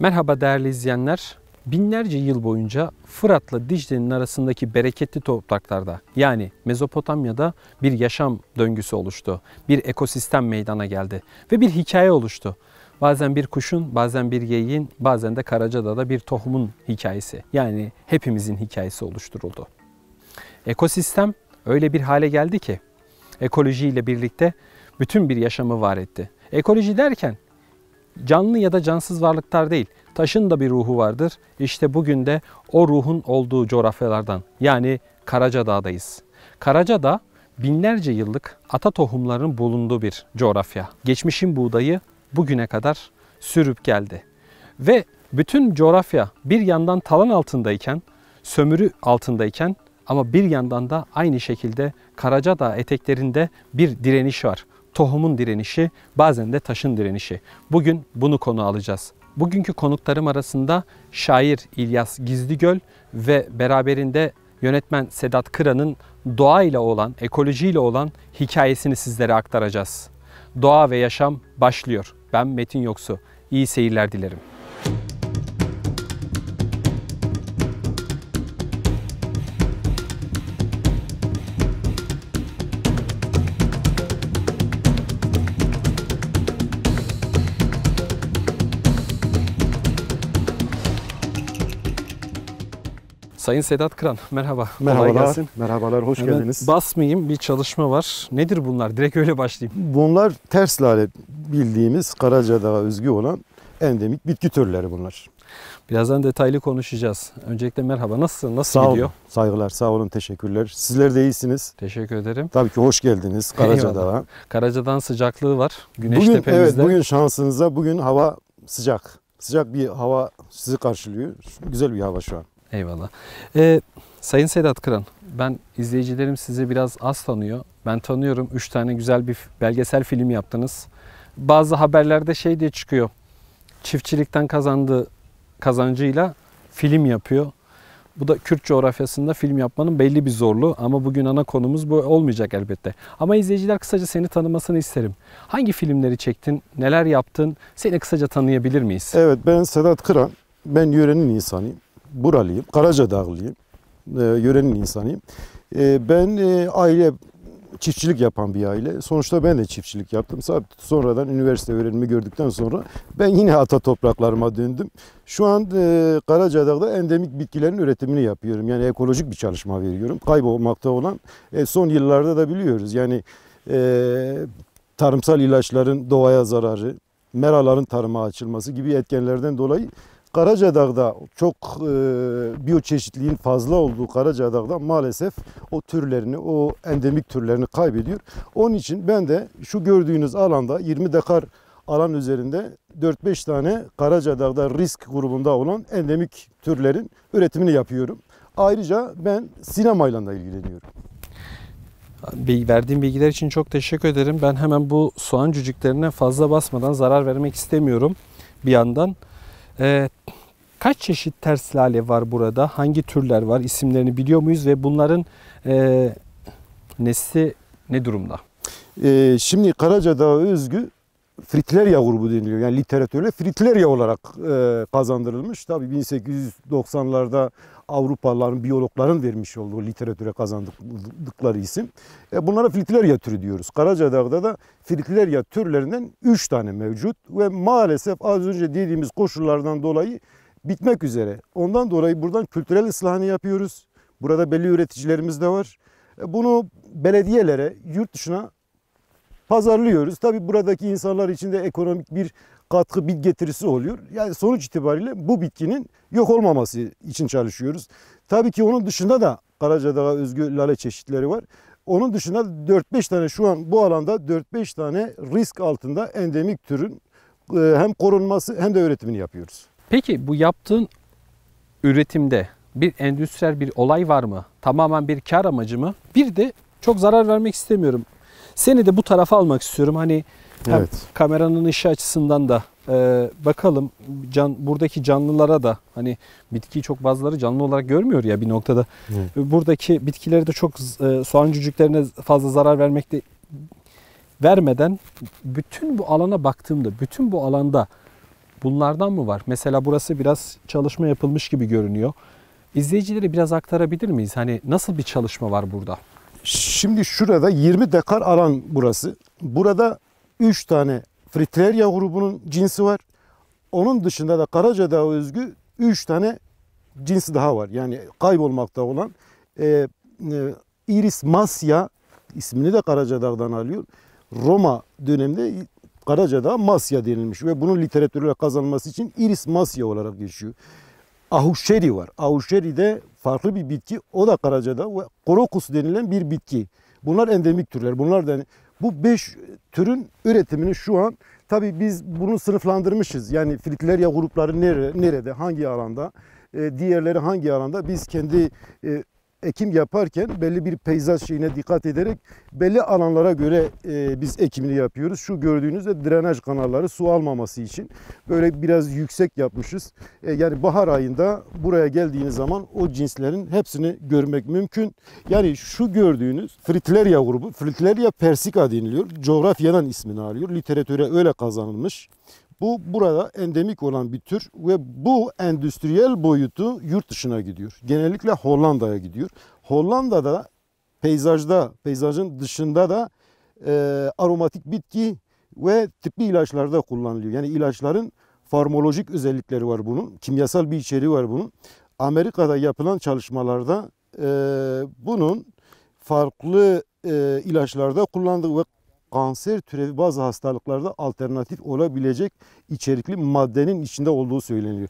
Merhaba değerli izleyenler. Binlerce yıl boyunca Fırat'la Dicle'nin arasındaki bereketli topraklarda yani Mezopotamya'da bir yaşam döngüsü oluştu. Bir ekosistem meydana geldi ve bir hikaye oluştu. Bazen bir kuşun, bazen bir geyiğin, bazen de Karacadağ'da bir tohumun hikayesi. Yani hepimizin hikayesi oluşturuldu. Ekosistem öyle bir hale geldi ki ekolojiyle birlikte bütün bir yaşamı var etti. Ekoloji derken canlı ya da cansız varlıklar değil, taşın da bir ruhu vardır. İşte bugün de o ruhun olduğu coğrafyalardan yani Karacadağ'dayız. Karacadağ binlerce yıllık ata tohumlarının bulunduğu bir coğrafya. Geçmişin buğdayı bugüne kadar sürüp geldi. Ve bütün coğrafya bir yandan talan altındayken, sömürü altındayken ama bir yandan da aynı şekilde Karacadağ eteklerinde bir direniş var. Tohumun direnişi, bazen de taşın direnişi. Bugün bunu konu alacağız. Bugünkü konuklarım arasında şair İlyas Gizligöl ve beraberinde yönetmen Sedat Kıran'ın doğayla olan, ekolojiyle olan hikayesini sizlere aktaracağız. Doğa ve yaşam başlıyor. Ben Metin Yoksu. İyi seyirler dilerim. Sayın Sedat Kıran, merhaba. Merhabalar, kolay gelsin. merhabalar, hoş geldiniz. Basmayayım, bir çalışma var. Nedir bunlar? Direkt öyle başlayayım. Bunlar ters lale bildiğimiz Karacadağ'a özgü olan endemik bitki türleri bunlar. Birazdan detaylı konuşacağız. Öncelikle merhaba, nasılsın? Nasıl Sağ gidiyor? olun, saygılar, sağ olun, teşekkürler. Sizler de iyisiniz. Teşekkür ederim. Tabii ki hoş geldiniz Karacadağ'a. Karacadağ'ın sıcaklığı var. Güneş Bugün, tepemizde. evet, bugün şansınıza bugün hava sıcak. Sıcak bir hava sizi karşılıyor. Güzel bir hava şu an. Eyvallah. Sayın Sedat Kıran, ben izleyicilerim sizi biraz az tanıyor. Ben tanıyorum. 3 tane güzel bir belgesel film yaptınız. Bazı haberlerde şey diye çıkıyor. Çiftçilikten kazandığı kazancıyla film yapıyor. Bu da Kürt coğrafyasında film yapmanın belli bir zorluğu ama bugün ana konumuz bu olmayacak elbette. Ama izleyiciler kısaca seni tanımasını isterim. Hangi filmleri çektin, neler yaptın, seni kısaca tanıyabilir miyiz? Evet, ben Sedat Kıran, ben yörenin insanıyım. Buralıyım, Karacadağlıyım, yörenin insanıyım. Ben aile çiftçilik yapan bir aile. Sonuçta ben de çiftçilik yaptım. Sonradan üniversite öğrenimi gördükten sonra ben yine ata topraklarıma döndüm. Şu an Karacadağ'da endemik bitkilerin üretimini yapıyorum. Yani ekolojik bir çalışma veriyorum. Kaybolmakta olan son yıllarda da biliyoruz. Yani tarımsal ilaçların doğaya zararı, meraların tarıma açılması gibi etkenlerden dolayı Karacadağ'da çok biyoçeşitliliğin fazla olduğu Karacadağ'da maalesef o türlerini, o endemik türlerini kaybediyor. Onun için ben de şu gördüğünüz alanda 20 dekar alan üzerinde 4-5 tane Karacadağ'da risk grubunda olan endemik türlerin üretimini yapıyorum. Ayrıca ben sinemayla da ilgileniyorum. Verdiğim bilgiler için çok teşekkür ederim. Ben hemen bu soğan cücüklerine fazla basmadan zarar vermek istemiyorum bir yandan. Kaç çeşit ters lale var burada? Hangi türler var? İsimlerini biliyor muyuz ve bunların nesli ne durumda? Şimdi Karacadağ'a özgü Fritillaria grubu deniliyor. Yani literatürle Fritillaria olarak kazandırılmış. Tabii 1890'larda Avrupalıların, biyologların vermiş olduğu literatüre kazandıkları isim. Bunlara Fritillaria türü diyoruz. Karacadağ'da da Fritillaria türlerinden 3 tane mevcut ve maalesef az önce dediğimiz koşullardan dolayı bitmek üzere. Ondan dolayı buradan kültürel ıslahını yapıyoruz. Burada belli üreticilerimiz de var. Bunu belediyelere, yurt dışına pazarlıyoruz. Tabii buradaki insanlar için de ekonomik bir katkı, bir getirisi oluyor. Yani sonuç itibariyle bu bitkinin yok olmaması için çalışıyoruz. Tabii ki onun dışında da Karacadağ'a özgü lale çeşitleri var. Onun dışında 4-5 tane şu an bu alanda 4-5 tane risk altında endemik türün hem korunması hem de üretimini yapıyoruz. Peki bu yaptığın üretimde bir endüstriyel bir olay var mı? Tamamen bir kar amacı mı? Bir de çok zarar vermek istemiyorum. Seni de bu tarafa almak istiyorum. Hani evet, kameranın ışığı açısından da bakalım buradaki canlılara da hani bitkiyi çok bazıları canlı olarak görmüyor ya bir noktada. Evet. Buradaki bitkileri de çok soğan cücüklerine fazla zarar vermeden bütün bu alana baktığımda bütün bu alanda bunlardan mı var? Mesela burası biraz çalışma yapılmış gibi görünüyor. İzleyicilere biraz aktarabilir miyiz? Hani nasıl bir çalışma var burada? Şimdi şurada 20 dekar alan burası. Burada 3 tane Fritillaria grubunun cinsi var. Onun dışında da Karacadağ'a özgü 3 tane cinsi daha var. Yani kaybolmakta olan Iris Masya ismini de Karacadağ'dan alıyor. Roma döneminde Karacadağ Masya denilmiş ve bunun literatürle kazanılması için Iris Masya olarak geçiyor. Ahuşeri var. Ahuşeri de farklı bir bitki. O da Karacadağ ve Korokus denilen bir bitki. Bunlar endemik türler. Bunlar da bu 5 türün üretimini şu an tabii biz bunu sınıflandırmışız. Yani Fritillaria grupları nerede, hangi alanda, diğerleri hangi alanda biz kendi ekim yaparken belli bir peyzaj şeyine dikkat ederek belli alanlara göre biz ekimini yapıyoruz. Şu gördüğünüz de drenaj kanalları su almaması için böyle biraz yüksek yapmışız. Yani bahar ayında buraya geldiğiniz zaman o cinslerin hepsini görmek mümkün. Yani şu gördüğünüz Fritillaria grubu, Fritillaria persica deniliyor. Coğrafyadan ismini alıyor. Literatüre öyle kazanılmış. Bu burada endemik olan bir tür ve bu endüstriyel boyutu yurt dışına gidiyor. Genellikle Hollanda'ya gidiyor. Hollanda'da peyzajın dışında da aromatik bitki ve tıbbi ilaçlarda kullanılıyor. Yani ilaçların farmolojik özellikleri var bunun. Kimyasal bir içeriği var bunun. Amerika'da yapılan çalışmalarda bunun farklı ilaçlarda kullandığı ve kanser türevi bazı hastalıklarda alternatif olabilecek içerikli maddenin içinde olduğu söyleniyor.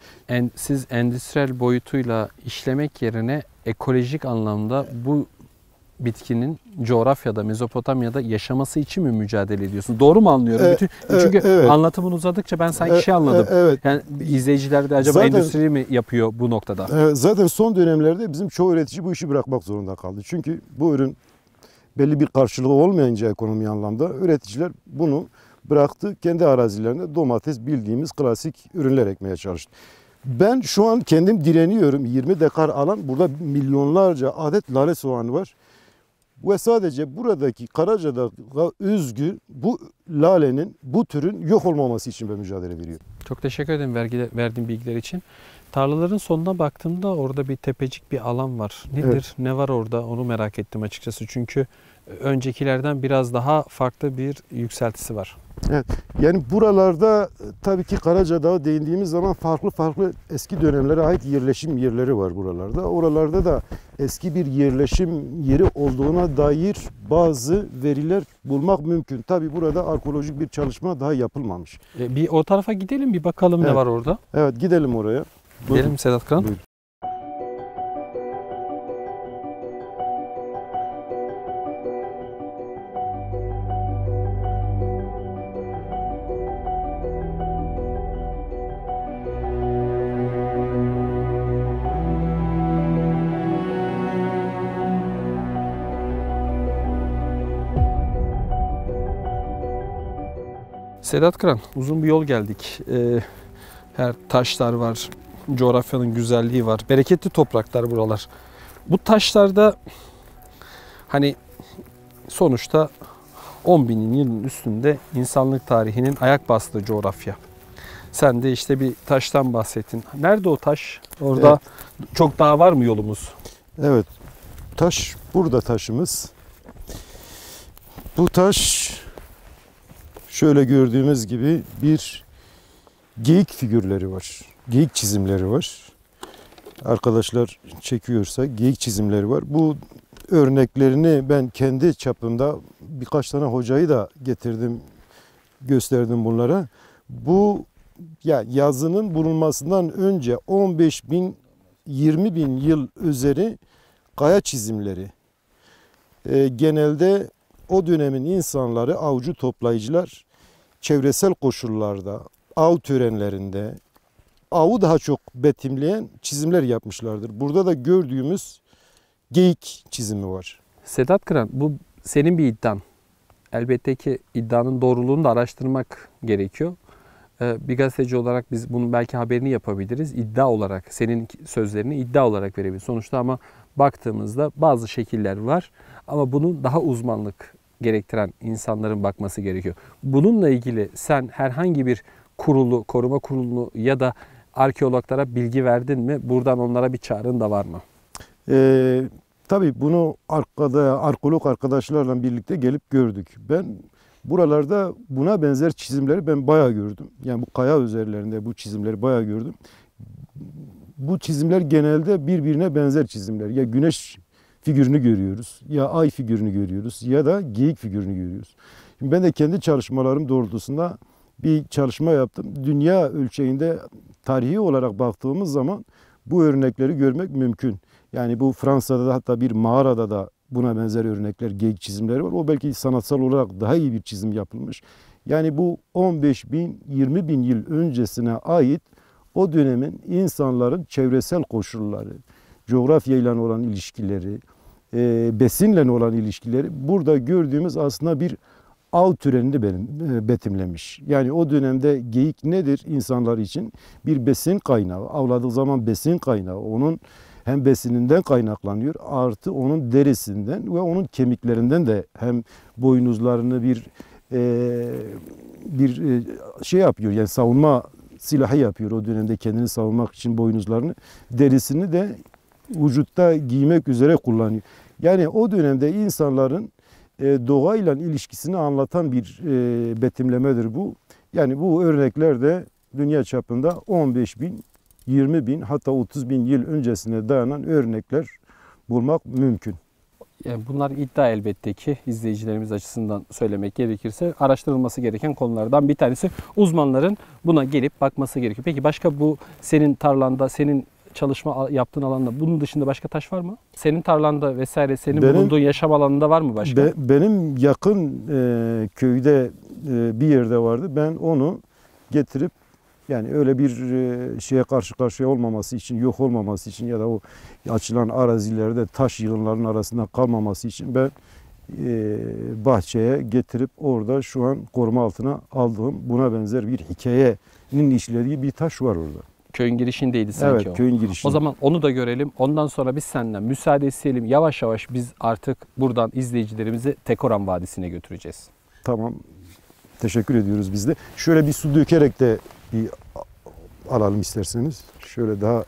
Siz endüstriyel boyutuyla işlemek yerine ekolojik anlamda bu bitkinin coğrafyada, Mezopotamya'da yaşaması için mi mücadele ediyorsun? Doğru mu anlıyorum? Çünkü evet. Anlatımın uzadıkça ben sanki şey anladım. Evet. Yani izleyiciler de acaba Zaten, endüstri mi yapıyor bu noktada? Zaten son dönemlerde bizim çoğu üretici bu işi bırakmak zorunda kaldı. Çünkü bu ürün belli bir karşılığı olmayınca ekonomi anlamda üreticiler bunu bıraktı. Kendi arazilerinde domates bildiğimiz klasik ürünler ekmeye çalıştı. Ben şu an kendim direniyorum. 20 dekar alan, burada milyonlarca adet lale soğanı var. Ve sadece buradaki Karacadağ'a özgü bu lalenin, bu türün yok olmaması için ben mücadele veriyorum. Çok teşekkür ederim verdiğin bilgiler için. Tarlaların sonuna baktığımda orada bir tepecik bir alan var. Nedir? Evet. Ne var orada? Onu merak ettim açıkçası. Çünkü öncekilerden biraz daha farklı bir yükseltisi var. Evet. Yani buralarda tabii ki Karacadağ'a değindiğimiz zaman farklı eski dönemlere ait yerleşim yerleri var buralarda. Oralarda da eski bir yerleşim yeri olduğuna dair bazı veriler bulmak mümkün. Tabii burada arkeolojik bir çalışma daha yapılmamış. Bir o tarafa gidelim bir bakalım ne var orada. Evet, gidelim oraya. Gidelim Sedat Kıran. Buyurun. Sedat Kıran, uzun bir yol geldik. Her taşlar var, coğrafyanın güzelliği var. Bereketli topraklar buralar. Bu taşlarda hani sonuçta 10.000 yılın üstünde insanlık tarihinin ayak bastığı coğrafya. Sen de işte bir taştan bahsettin. Nerede o taş? Orada çok daha var mı yolumuz? Evet. Taş, burada taşımız. Bu taş şöyle gördüğümüz gibi bir geyik figürleri var. Geyik çizimleri var. Arkadaşlar çekiyorsa geyik çizimleri var. Bu örneklerini ben kendi çapımda birkaç tane hocayı da getirdim, gösterdim bunlara. Bu yazının bulunmasından önce 15.000, 20.000 yıl üzeri kaya çizimleri. Genelde o dönemin insanları, avcı toplayıcılar çevresel koşullarda, av törenlerinde, avı daha çok betimleyen çizimler yapmışlardır. Burada da gördüğümüz geyik çizimi var. Sedat Kıran, bu senin bir iddian. Elbette ki iddianın doğruluğunu da araştırmak gerekiyor. Bir gazeteci olarak biz bunun belki haberini yapabiliriz. İddia olarak, senin sözlerini iddia olarak verebiliriz. Sonuçta ama baktığımızda bazı şekiller var. Ama bunun daha uzmanlık gerektiren insanların bakması gerekiyor. Bununla ilgili sen herhangi bir kurulu, koruma kurulu ya da arkeologlara bilgi verdin mi? Buradan onlara bir çağrın da var mı? Tabii bunu arkeolog arkadaşlarla birlikte gelip gördük. Ben buralarda buna benzer çizimleri ben bayağı gördüm. Yani bu kaya üzerlerinde bu çizimleri bayağı gördüm. Bu çizimler genelde birbirine benzer çizimler. Ya güneş figürünü görüyoruz, ya ay figürünü görüyoruz, ya da geyik figürünü görüyoruz. Şimdi ben de kendi çalışmalarım doğrultusunda bir çalışma yaptım. Dünya ölçeğinde tarihi olarak baktığımız zaman bu örnekleri görmek mümkün. Yani bu Fransa'da da hatta bir mağarada da buna benzer örnekler, geyik çizimleri var. O belki sanatsal olarak daha iyi bir çizim yapılmış. Yani bu 15 bin, 20 bin yıl öncesine ait o dönemin insanların çevresel koşulları, coğrafyayla olan ilişkileri, besinle olan ilişkileri burada gördüğümüz aslında bir av türenini betimlemiş. Yani o dönemde geyik nedir insanlar için? Bir besin kaynağı. Avladığı zaman besin kaynağı. Onun hem besininden kaynaklanıyor, artı onun derisinden ve onun kemiklerinden de hem boynuzlarını bir şey yapıyor. Yani savunma silahı yapıyor o dönemde kendini savunmak için boynuzlarını. Derisini de vücutta giymek üzere kullanıyor. Yani o dönemde insanların doğayla ilişkisini anlatan bir betimlemedir bu. Yani bu örnekler de dünya çapında 15 bin, 20 bin hatta 30 bin yıl öncesine dayanan örnekler bulmak mümkün. Yani bunlar iddia elbette ki izleyicilerimiz açısından söylemek gerekirse araştırılması gereken konulardan bir tanesi. Uzmanların buna gelip bakması gerekiyor. Peki başka bu senin tarlanda, senin çalışma yaptığın alanda bunun dışında başka taş var mı? Senin tarlanda vesaire senin bulunduğun yaşam alanında var mı başka? Benim yakın köyde bir yerde vardı. Ben onu getirip yani öyle bir şeye karşı karşıya olmaması için, yok olmaması için ya da o açılan arazilerde taş yığınlarının arasında kalmaması için ben bahçeye getirip orada şu an koruma altına aldığım buna benzer bir hikayenin işlediği bir taş var orada. Köyün girişindeydi sanki evet, köyün girişinde. O zaman onu da görelim. Ondan sonra biz senden müsaade isteyelim. Yavaş yavaş biz artık buradan izleyicilerimizi Tekoran Vadisi'ne götüreceğiz. Tamam. Teşekkür ediyoruz biz de. Şöyle bir su dökerek de bir alalım isterseniz. Şöyle daha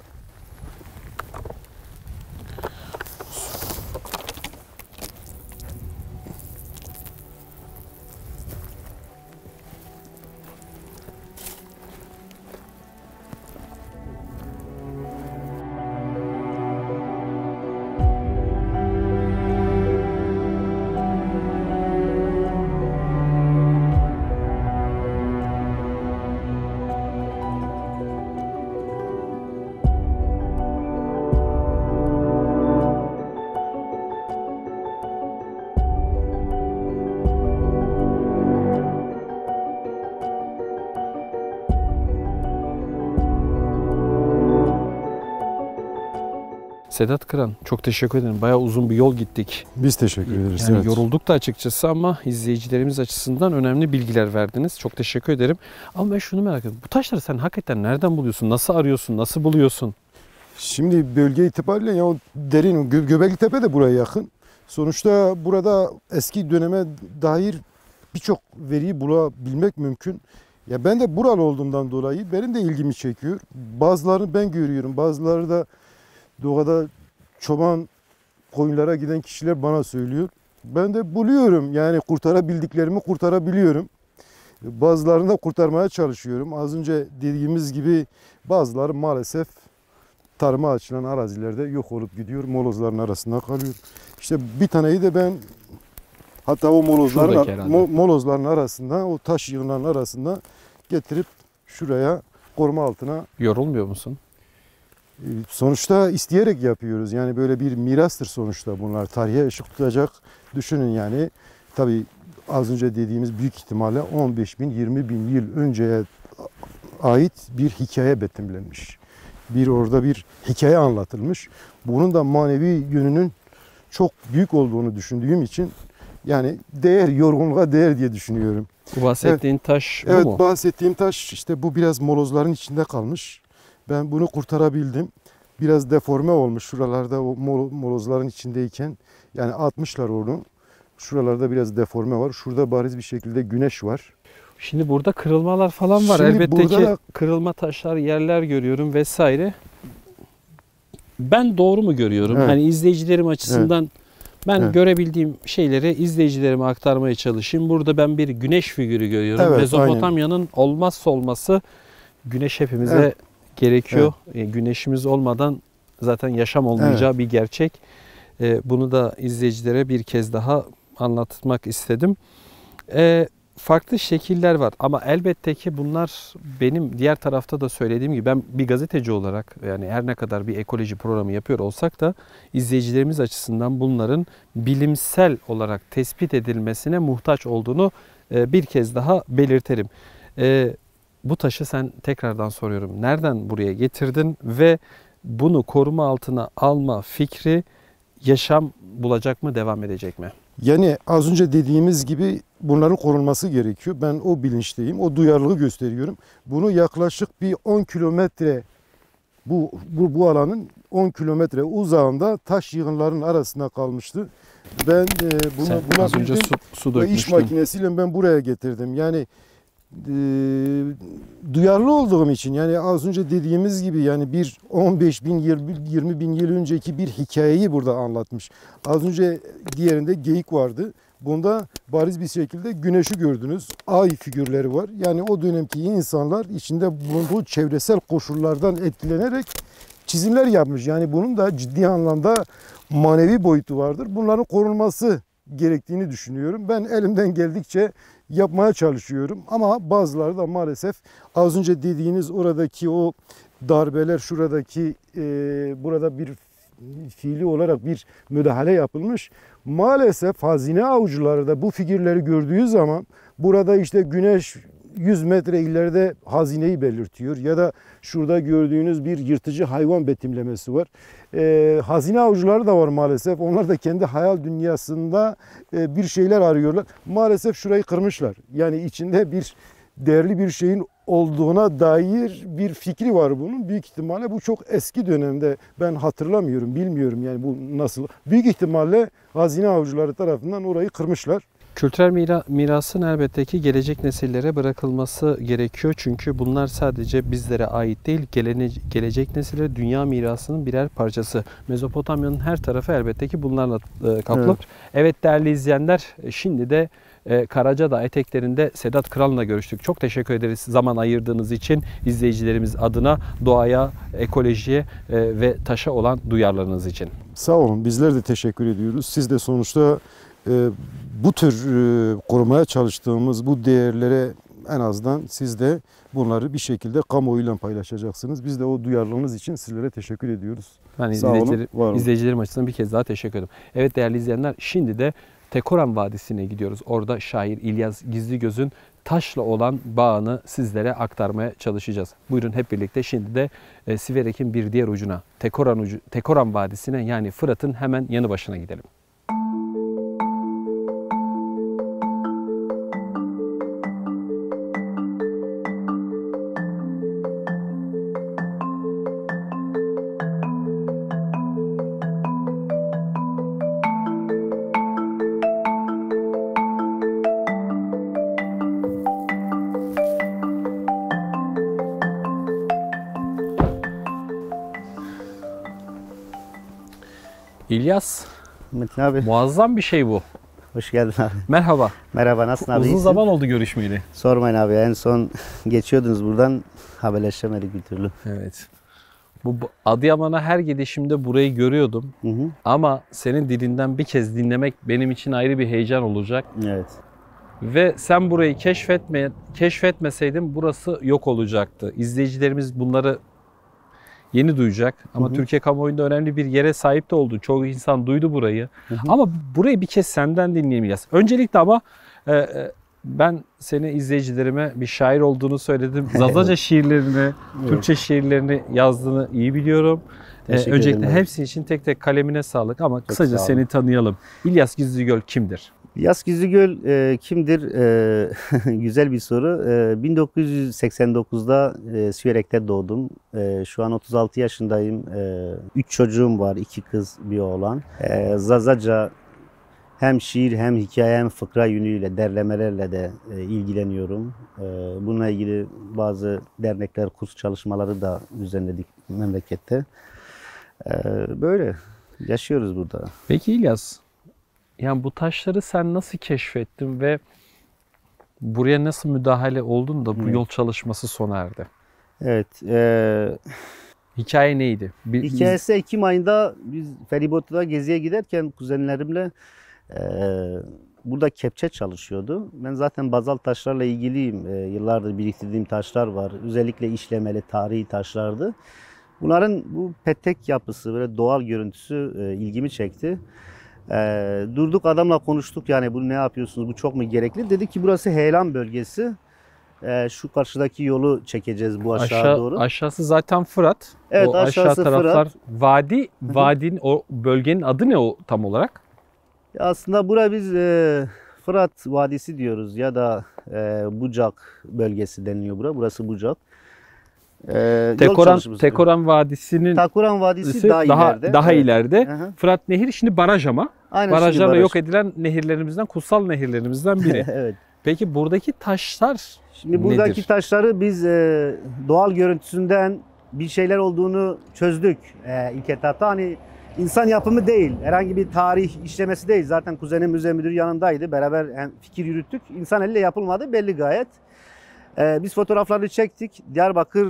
Sedat Kıran, çok teşekkür ederim. Bayağı uzun bir yol gittik. biz teşekkür ederiz. Yani evet. yorulduk da açıkçası ama izleyicilerimiz açısından önemli bilgiler verdiniz. Çok teşekkür ederim. Ama ben şunu merak ediyorum. Bu taşları sen hakikaten nereden buluyorsun? Nasıl arıyorsun? Nasıl buluyorsun? Şimdi bölge itibariyle ya o derin Göbekli Tepe de buraya yakın. Sonuçta burada eski döneme dair birçok veriyi bulabilmek mümkün. Ya ben de buralı olduğumdan dolayı benim de ilgimi çekiyor. Bazılarını ben görüyorum. Bazıları da doğada çoban koyunlara giden kişiler bana söylüyor. Ben de buluyorum. Yani kurtarabildiklerimi kurtarabiliyorum. Bazılarını da kurtarmaya çalışıyorum. Az önce dediğimiz gibi bazıları maalesef tarıma açılan arazilerde yok olup gidiyor. Molozların arasında kalıyor. İşte bir taneyi de ben hatta o molozların arasında, o taş yığınlarının arasında getirip şuraya koruma altına. Yorulmuyor musun? Sonuçta isteyerek yapıyoruz. Yani böyle bir mirastır sonuçta bunlar. Tarihe ışık tutacak. Düşünün yani. Tabii az önce dediğimiz büyük ihtimalle 15 bin, 20 bin yıl önceye ait bir hikaye betimlenmiş. Orada bir hikaye anlatılmış. Bunun da manevi yönünün çok büyük olduğunu düşündüğüm için yani yorgunluğa değer diye düşünüyorum. Bu bahsettiğin taş bu mu? mu? Evet, bahsettiğim taş işte bu biraz molozların içinde kalmış. Ben bunu kurtarabildim. Biraz deforme olmuş şuralarda o molozların içindeyken. Yani atmışlar onu. Şuralarda biraz deforme var. Şurada bariz bir şekilde güneş var. Şimdi burada kırılmalar falan var. Şimdi Elbette burada ki da- kırılma taşlar, yerler görüyorum vesaire. Ben doğru mu görüyorum? Evet. Hani izleyicilerim açısından ben Evet. görebildiğim şeyleri izleyicilerime aktarmaya çalışayım. Burada ben bir güneş figürü görüyorum. Evet, Mezopotamya'nın olmazsa olması güneş hepimize Evet. gerekiyor. Güneşimiz olmadan zaten yaşam olmayacağı bir gerçek. Bunu da izleyicilere bir kez daha anlatmak istedim. Farklı şekiller var ama elbette ki bunlar benim diğer tarafta da söylediğim gibi ben bir gazeteci olarak yani her ne kadar bir ekoloji programı yapıyor olsak da izleyicilerimiz açısından bunların bilimsel olarak tespit edilmesine muhtaç olduğunu bir kez daha belirtelim. Bu taşı sen tekrardan soruyorum. Nereden buraya getirdin ve bunu koruma altına alma fikri yaşam bulacak mı, devam edecek mi? Yani az önce dediğimiz gibi bunların korunması gerekiyor. Ben o bilinçteyim, o duyarlılığı gösteriyorum. Bunu yaklaşık bir 10 kilometre bu alanın 10 kilometre uzağında taş yığınlarının arasında kalmıştı. Ben Sen buna az önce bildim su ve iş dökmüştün. makinesiyle ben buraya getirdim. Yani duyarlı olduğum için yani az önce dediğimiz gibi yani bir 15 bin 20 bin yıl önceki bir hikayeyi burada anlatmış. Az önce diğerinde geyik vardı. Bunda bariz bir şekilde güneşi gördünüz. Ay figürleri var. Yani o dönemki insanlar içinde bulunduğu çevresel koşullardan etkilenerek çizimler yapmış. Yani bunun da ciddi anlamda manevi boyutu vardır. Bunların korunması gerektiğini düşünüyorum. Ben elimden geldikçe yapmaya çalışıyorum. Ama bazıları da maalesef az önce dediğiniz oradaki o darbeler, şuradaki burada bir fiili olarak bir müdahale yapılmış. Maalesef hazine avcıları da bu figürleri gördüğü zaman burada işte güneş 100 metre ileride hazineyi belirtiyor ya da şurada gördüğünüz bir yırtıcı hayvan betimlemesi var. Hazine avcıları da var maalesef. Onlar da kendi hayal dünyasında bir şeyler arıyorlar. Maalesef şurayı kırmışlar. Yani içinde bir değerli bir şeyin olduğuna dair bir fikri var bunun. Büyük ihtimalle bu çok eski dönemde ben hatırlamıyorum, bilmiyorum yani bu nasıl. Büyük ihtimalle hazine avcıları tarafından orayı kırmışlar. Kültürel mirasın elbette ki gelecek nesillere bırakılması gerekiyor. Çünkü bunlar sadece bizlere ait değil, gelecek nesillere dünya mirasının birer parçası. Mezopotamya'nın her tarafı elbette ki bunlarla kaplı. Evet. Evet değerli izleyenler, şimdi de Karacadağ eteklerinde Sedat Kral'la görüştük. Çok teşekkür ederiz zaman ayırdığınız için izleyicilerimiz adına doğaya, ekolojiye ve taşa olan duyarlılığınız için. Sağ olun. Bizler de teşekkür ediyoruz. Siz de sonuçta bu tür korumaya çalıştığımız bu değerlere en azından siz de bunları bir şekilde kamuoyuyla paylaşacaksınız. Biz de o duyarlılığınız için sizlere teşekkür ediyoruz. Ben Sağ olun, var olun. izleyicilerim açısından bir kez daha teşekkür ederim. Evet değerli izleyenler, şimdi de Tekoran Vadisi'ne gidiyoruz. Orada şair İlyas Gizligöz'ün taşla olan bağını sizlere aktarmaya çalışacağız. Buyurun hep birlikte şimdi de Siverek'in bir diğer ucuna, Tekoran Vadisi'ne, yani Fırat'ın hemen yanı başına gidelim. İlyas, Metin abi, muazzam bir şey bu. hoş geldin abi. Merhaba. Merhaba, nasılsın abi? Uzun İyisin? zaman oldu görüşmeyeli. Sormayın abi, en son geçiyordunuz buradan, haberleşemedik bir türlü. Evet. Bu Adıyaman'a her gidişimde burayı görüyordum. Hı hı. Ama senin dilinden bir kez dinlemek benim için ayrı bir heyecan olacak. Evet. Ve sen burayı keşfetmeseydin burası yok olacaktı. İzleyicilerimiz bunları yeni duyacak. Ama Hı hı. Türkiye kamuoyunda önemli bir yere sahip de oldu. Çoğu insan duydu burayı. Hı hı. Ama burayı bir kez senden dinleyeceğiz. Öncelikle ama ben seni izleyicilerime bir şair olduğunu söyledim. Zazaca şiirlerini, Türkçe şiirlerini yazdığını iyi biliyorum. Teşekkür Öncelikle ederim abi. hepsi için tek tek kalemine sağlık ama kısaca sağ olun. seni tanıyalım. İlyas Gizligöl kimdir? İlyas Gizligöl kimdir? Güzel bir soru. 1989'da Siverek'te doğdum. Şu an 36 yaşındayım. 3 çocuğum var, 2 kız, bir oğlan. Zazaca hem şiir hem hikaye hem fıkra yönüyle derlemelerle de ilgileniyorum. Bununla ilgili bazı dernekler, kurs çalışmaları da düzenledik memlekette. Böyle yaşıyoruz burada. Peki İlyas, yani bu taşları sen nasıl keşfettin ve buraya nasıl müdahale oldun da bu Evet. yol çalışması sona erdi? Evet. Hikaye neydi? Hikayesi Ekim ayında biz feribotla geziye giderken kuzenlerimle burada kepçe çalışıyordu. Ben zaten bazalt taşlarla ilgiliyim. Yıllardır biriktirdiğim taşlar var. Özellikle işlemeli tarihi taşlardı. Bunların bu petek yapısı, böyle doğal görüntüsü ilgimi çekti. Durduk adamla konuştuk, yani bunu ne yapıyorsunuz, bu çok mu gerekli? Dedi ki burası heyelan bölgesi. Şu karşıdaki yolu çekeceğiz bu aşağı doğru. Aşağısı zaten Fırat. Evet, o aşağı aşağısı taraflar Fırat. vadinin o bölgenin adı ne o tam olarak? Aslında buraya biz Fırat Vadisi diyoruz ya da Bucak bölgesi deniliyor bura. Burası Bucak. Yol çalışması. Tekoran Vadisi'nin Takuran Vadisi daha ileride. daha Evet. ileride. Hı-hı. Fırat Nehri şimdi baraj ama. Aynen, Barajlarla şimdi baraj. yok edilen nehirlerimizden, kutsal nehirlerimizden biri. Evet. Peki buradaki taşlar Şimdi buradaki nedir? taşları biz doğal görüntüsünden bir şeyler olduğunu çözdük ilk etapta. Hani insan yapımı değil, herhangi bir tarih işlemesi değil. Zaten kuzenim müze müdürü yanındaydı. Beraber fikir yürüttük. İnsan eliyle yapılmadı belli gayet. Biz fotoğraflarını çektik. Diyarbakır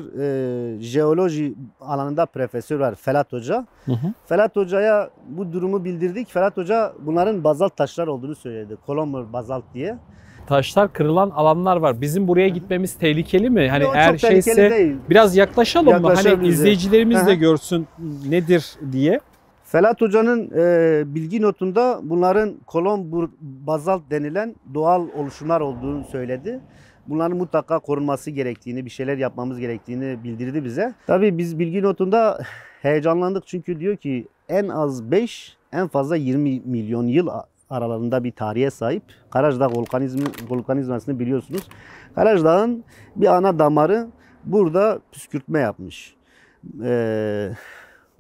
jeoloji alanında profesör var Felat Hoca. Hı hı. Felat Hoca'ya bu durumu bildirdik. Felat Hoca bunların bazalt taşlar olduğunu söyledi. Kolombo bazalt diye. Taşlar kırılan alanlar var. Bizim buraya gitmemiz tehlikeli mi? Hani Yok, eğer çok tehlikeli şeyse değil. biraz yaklaşalım mı? Hani Yaklaşabiliriz. izleyicilerimiz de Hı hı. görsün nedir diye. Felat Hoca'nın bilgi notunda bunların kolombur bazalt denilen doğal oluşumlar olduğunu söyledi. Bunların mutlaka korunması gerektiğini, bir şeyler yapmamız gerektiğini bildirdi bize. Tabii biz bilgi notunda heyecanlandık çünkü diyor ki en az 5, en fazla 20 milyon yıl aralarında bir tarihe sahip. Karacadağ volkanizmasını biliyorsunuz. Karacadağ'ın bir ana damarı burada püskürtme yapmış.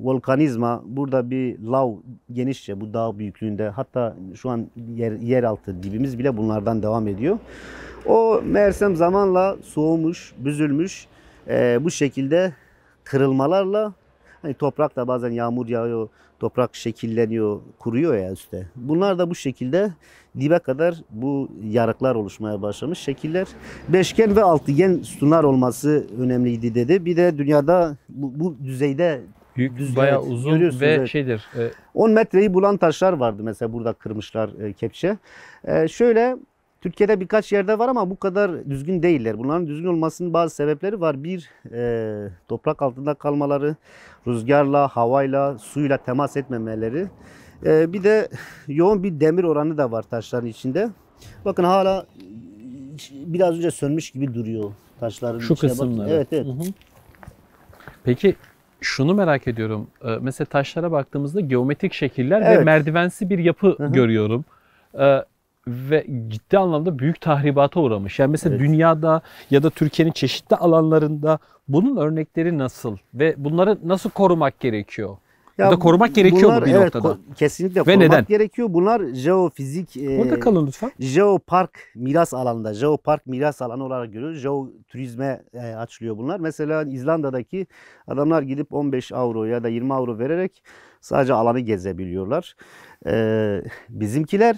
Volkanizma burada bir lav genişçe bu dağ büyüklüğünde, hatta şu an yeraltı dibimiz bile bunlardan devam ediyor. O meğersem zamanla soğumuş, büzülmüş, bu şekilde kırılmalarla, hani toprak da bazen yağmur yağıyor, toprak şekilleniyor, kuruyor ya üstte. Bunlar da bu şekilde dibe kadar bu yarıklar oluşmaya başlamış şekiller. Beşgen ve altıgen sütunlar olması önemliydi dedi. Bir de dünyada bu düzeyde Büyük, bayağı evet, uzun görüyorsunuz, ve evet. şeydir. 10 metreyi bulan taşlar vardı mesela, burada kırmışlar kepçe. Şöyle Türkiye'de birkaç yerde var ama bu kadar düzgün değiller. Bunların düzgün olmasının bazı sebepleri var. Bir, toprak altında kalmaları, rüzgarla, havayla, suyla temas etmemeleri. Bir de yoğun bir demir oranı da var taşların içinde. Bakın hala biraz önce sönmüş gibi duruyor taşların Şu içine. Bakın. kısımları. Evet, evet. Hı hı. Peki şunu merak ediyorum. Mesela taşlara baktığımızda geometrik şekiller ve Evet. merdivensi bir yapı Hı hı. görüyorum. Ve ciddi anlamda büyük tahribata uğramış. Yani mesela Evet. dünyada ya da Türkiye'nin çeşitli alanlarında bunun örnekleri nasıl ve bunları nasıl korumak gerekiyor? Ya da korumak gerekiyor mu bir evet, noktada? Kesinlikle Ve korumak neden? gerekiyor. Bunlar jeofizik, Orada kalın lütfen. jeopark miras alanında, jeopark miras alanı olarak görüyoruz. Jeoturizme açılıyor bunlar. Mesela İzlanda'daki adamlar gidip 15 avro ya da 20 avro vererek sadece alanı gezebiliyorlar. Bizimkiler,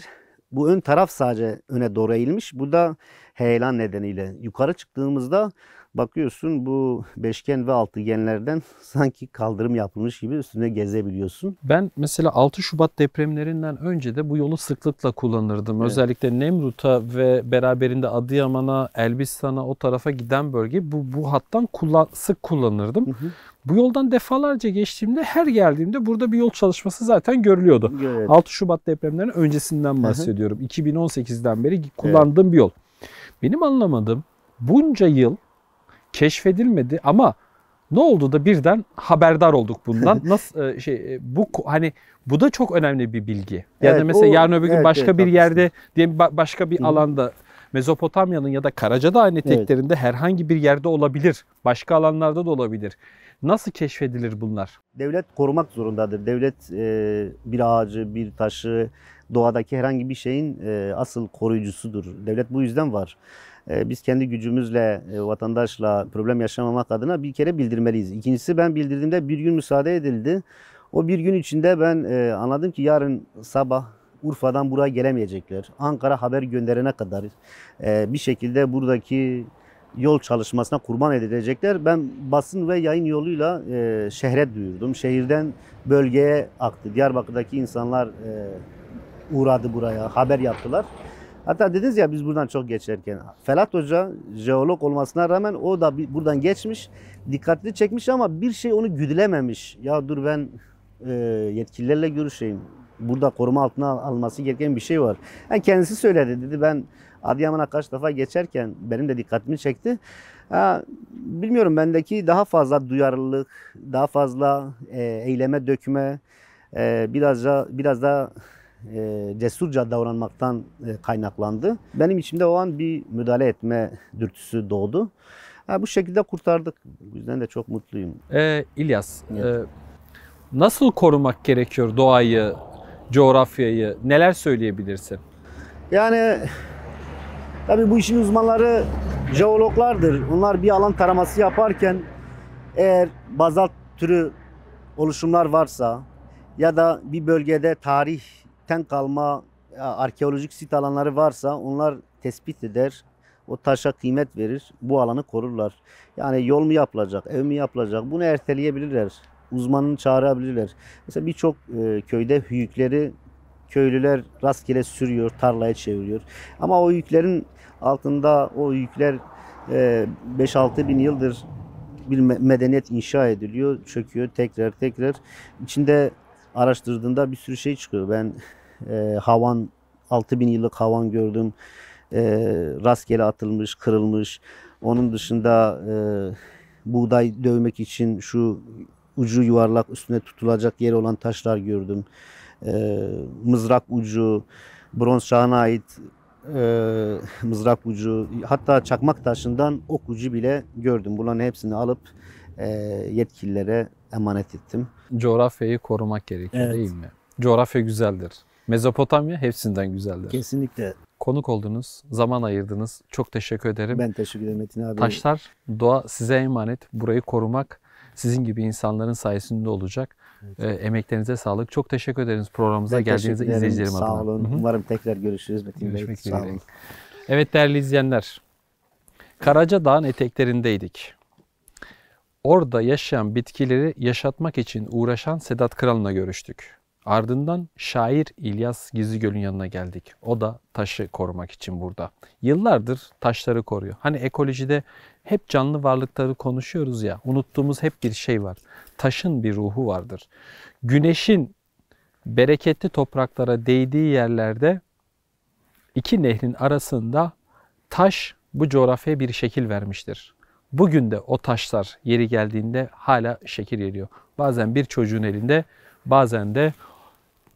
bu ön taraf sadece öne doğru eğilmiş. Bu da heyelan nedeniyle. Yukarı çıktığımızda bakıyorsun bu beşgen ve altıgenlerden sanki kaldırım yapılmış gibi üstüne gezebiliyorsun. Ben mesela 6 Şubat depremlerinden önce de bu yolu sıklıkla kullanırdım. Evet. Özellikle Nemrut'a ve beraberinde Adıyaman'a, Elbistan'a, o tarafa giden bölge bu hattan sık kullanırdım. Hı hı. Bu yoldan defalarca geçtiğimde, her geldiğimde burada bir yol çalışması zaten görülüyordu. Evet. 6 Şubat depremlerinin öncesinden bahsediyorum. 2018'den beri kullandığım bir yol. Benim anlamadığım, bunca yıl keşfedilmedi ama ne oldu da birden haberdar olduk bundan? Nasıl hani bu da çok önemli bir bilgi. Yani Evet, mesela yarın öbür gün evet, başka evet, bir haklısın. yerde, diyelim başka bir Hı. alanda, Mezopotamya'nın ya da Karacadağ eteklerinde herhangi bir yerde olabilir. Başka alanlarda da olabilir. Nasıl keşfedilir bunlar? Devlet korumak zorundadır. Devlet bir ağacı, bir taşı, doğadaki herhangi bir şeyin asıl koruyucusudur. Devlet bu yüzden var. Biz kendi gücümüzle, vatandaşla problem yaşamamak adına bir kere bildirmeliyiz. İkincisi, ben bildirdiğimde bir gün müsaade edildi. O bir gün içinde ben anladım ki yarın sabah Urfa'dan buraya gelemeyecekler. Ankara haber gönderene kadar bir şekilde buradaki yol çalışmasına kurban edilecekler. Ben basın ve yayın yoluyla şehre duyurdum. Şehirden bölgeye aktı. Diyarbakır'daki insanlar uğradı buraya, haber yaptılar. Hatta dediniz ya biz buradan çok geçerken. Ferhat Hoca jeolog olmasına rağmen o da buradan geçmiş, dikkatli çekmiş ama bir şey onu güdülememiş. Ya dur ben yetkililerle görüşeyim. Burada koruma altına alması gereken bir şey var. Yani kendisi söyledi, dedi ben Adıyaman'a kaç defa geçerken benim de dikkatimi çekti. Bilmiyorum, bendeki daha fazla duyarlılık, daha fazla eyleme dökme, biraz da cesurca davranmaktan kaynaklandı. Benim içimde o an bir müdahale etme dürtüsü doğdu. Bu şekilde kurtardık. Bu yüzden de çok mutluyum. İlyas, Evet. nasıl korumak gerekiyor doğayı, coğrafyayı? Neler söyleyebilirsin? Yani tabii bu işin uzmanları jeologlardır. Onlar bir alan taraması yaparken eğer bazalt türü oluşumlar varsa ya da bir bölgede tarihten kalma arkeolojik sit alanları varsa onlar tespit eder. O taşa kıymet verir. Bu alanı korurlar. Yani yol mu yapılacak, ev mi yapılacak? Bunu erteleyebilirler. Uzmanını çağırabilirler. Mesela birçok köyde hüyükleri köylüler rastgele sürüyor, tarlaya çeviriyor. Ama o yüklerin altında o yükler 5-6 bin yıldır bir medeniyet inşa ediliyor, çöküyor tekrar. İçinde araştırdığında bir sürü şey çıkıyor. Ben havan, 6 bin yıllık havan gördüm. Rastgele atılmış, kırılmış. Onun dışında buğday dövmek için şu ucu yuvarlak üstüne tutulacak yeri olan taşlar gördüm. Mızrak ucu, bronz çağına ait mızrak ucu, hatta çakmak taşından ok ucu bile gördüm. Bunların hepsini alıp yetkililere emanet ettim. Coğrafyayı korumak gerekiyor, Evet. değil mi? Coğrafya güzeldir. Mezopotamya hepsinden güzeldir. Kesinlikle. Konuk oldunuz, zaman ayırdınız. Çok teşekkür ederim. Ben teşekkür ederim Metin abi. Taşlar, doğa size emanet. Burayı korumak sizin gibi insanların sayesinde olacak. Emeklerinize sağlık. Çok teşekkür ederiz programımıza Ben geldiğinizde teşekkür ederim. izleyicilerim adına. Sağ olun. Hı hı. Umarım tekrar görüşürüz Metin Bey. Görüşmek Sağ dileğiyle. olun. Evet değerli izleyenler, Karaca Dağ'ın eteklerindeydik. Orada yaşayan bitkileri yaşatmak için uğraşan Sedat Kral'la görüştük. Ardından şair İlyas Gizligöl'ün yanına geldik. O da taşı korumak için burada. Yıllardır taşları koruyor. Hani ekolojide hep canlı varlıkları konuşuyoruz ya, unuttuğumuz hep bir şey var. Taşın bir ruhu vardır. Güneşin bereketli topraklara değdiği yerlerde iki nehrin arasında taş bu coğrafyaya bir şekil vermiştir. Bugün de o taşlar yeri geldiğinde hala şekil veriyor. Bazen bir çocuğun elinde, bazen de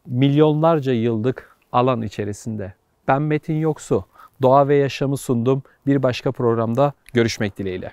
milyonlarca yıllık alan içerisinde. Ben Metin Yoksu, Doğa ve Yaşamı sundum. Bir başka programda görüşmek dileğiyle.